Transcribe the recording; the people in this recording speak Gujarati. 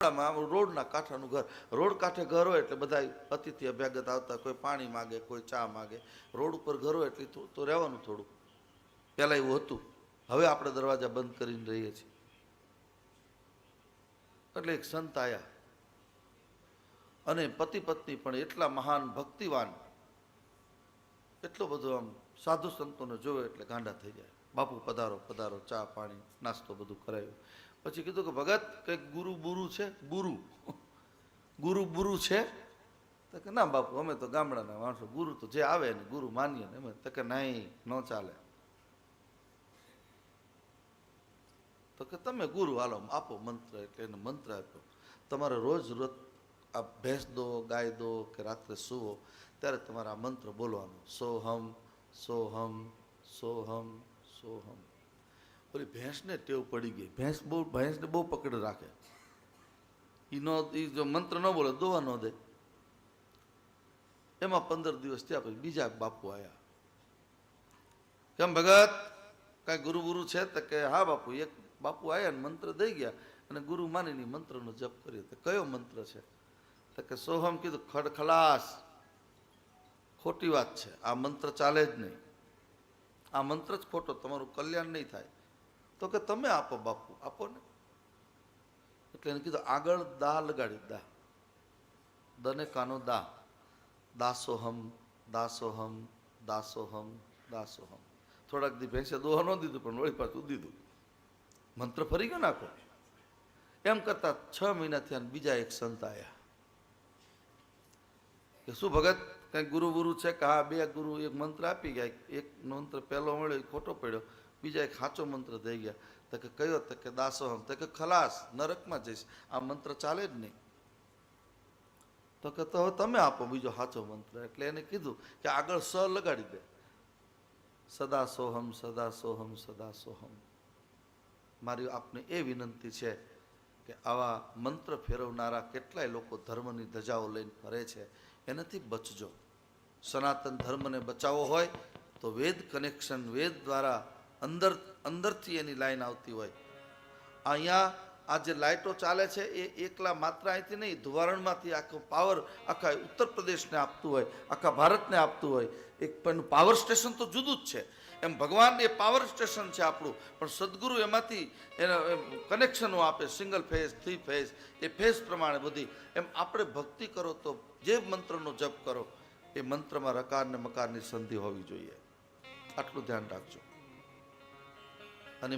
ગામડામાં રોડના કાંઠાનું ઘર, રોડ કાંઠે ઘર હોય એટલે બધા અતિથિ અભ્યાગત આવતા, કોઈ પાણી માગે, કોઈ ચા માગે. રોડ ઉપર ઘર હોય એટલે તો રહેવાનું થોડું. પહેલાં એવું હતું, હવે આપણે દરવાજા બંધ કરીને રહીએ છીએ. એટલે એક સંત આવ્યા અને પતિ પત્ની પણ એટલા મહાન ભક્તિવાન, એટલો બધો આમ સાધુ સંતોને જોવે એટલે ગાંડા થઈ જાય. બાપુ પધારો પધારો, ચા પાણી નાસ્તો બધું કરાવ્યું. પછી કીધું કે ભગત કંઈક ગુરુ બુરુ છે? ગુરુ બુરુ છે? તો કે ના બાપુ, અમે તો ગામડાના માણસો, ગુરુ તો જે આવે ને ગુરુ માનીએ ને અમે. તો કે નહીં, ન ચાલે. તો કે તમે ગુરુ હાલો આપો મંત્ર. એટલે એને મંત્ર આપ્યો. તમારે રોજ રોજ આ ભેંસ દો, ગાય દો કે રાત્રે સૂવો ત્યારે તમારે આ મંત્ર બોલવાનો, સોહમ સોહમ સોહમ સોહમ. ઓલી ભેંસને ટેવ પડી ગઈ. ભેંસને બહુ પકડ રાખે. એ જો મંત્ર ન બોલે દોવા ન દે. એમાં 15 દિવસ થયા પછી બીજા બાપુ આવ્યા. કેમ ભગત, કાંઈ ગુરુ ગુરુ છે? તો કે હા બાપુ. એક બાપુ આવ્યા ને મંત્ર દઈ ગયા અને ગુરુ માનીને મંત્રનો જપ કર્યો. તો કયો મંત્ર છે? તો કે સોહમ. કીધું ખડખલાસ. ખોટી વાત છે, આ મંત્ર ચાલે જ નહીં. આ મંત્ર જ ખોટો, તમારું કલ્યાણ નહીં થાય. તો કે તમે આપો બાપુ, આપો ને. એટલે એને કીધું આગળ દા લગાડી. દા દને કાનો દા. દાસોહમ દાસોહમ દાસોહમ દાસોહમ. થોડાક દી ભેંસે દોહા ન દીધું પણ વળી પાછું દીધું. મંત્ર ફરી ગયો નાખો. એમ કરતા 6 મહિના થયા. બીજા એક સંત આવ્યા કે શું ભગત કઈ ગુરુ ગુરુ છે? કે હા, 2 ગુરુ એક મંત્ર આપી ગયા. એક મંત્ર પહેલો મળ્યો ખોટો પડ્યો, બીજા એક સાચો મંત્ર દઈ ગયા. તો કે કયો? તો કે દાસોહમ. તો કે ખલાસ, નરકમાં જઈશ, આ મંત્ર ચાલે જ નહીં. તો કે તો હવે તમે આપો બીજો સાચો મંત્ર. એટલે એને કીધું કે આગળ સ લગાડી દે. સદા સોહમ સદા સોહમ સદા સોહમ. મારી આપને એ વિનંતી છે કે આવા મંત્ર ફેરવનારા કેટલાય લોકો ધર્મની ધજાઓ લઈને ફરે છે, એનાથી બચજો. સનાતન ધર્મને બચાવવો હોય તો વેદ કનેક્શન, વેદ દ્વારા અંદરથી એની લાઈન આવતી હોય. અહીંયા આ જે લાઇટો ચાલે છે એ એકલા માત્ર અહીંથી નહીં, ધુવારણમાંથી આખો પાવર આખા ઉત્તર પ્રદેશને આપતું હોય, આખા ભારતને આપતું હોય. એક પણ પાવર સ્ટેશન તો જુદું જ છે. એમ ભગવાન એ પાવર સ્ટેશન છે આપણું, પણ સદગુરુ એમાંથી એના કનેક્શનો આપે, સિંગલ ફેઝ, 3 ફેઝ, એ ફેઝ પ્રમાણે બધી. એમ આપણે ભક્તિ કરો તો જે મંત્રનો જપ કરો એ મંત્રમાં રકાર ને મકારની સંધિ હોવી જોઈએ. આટલું ધ્યાન રાખજો.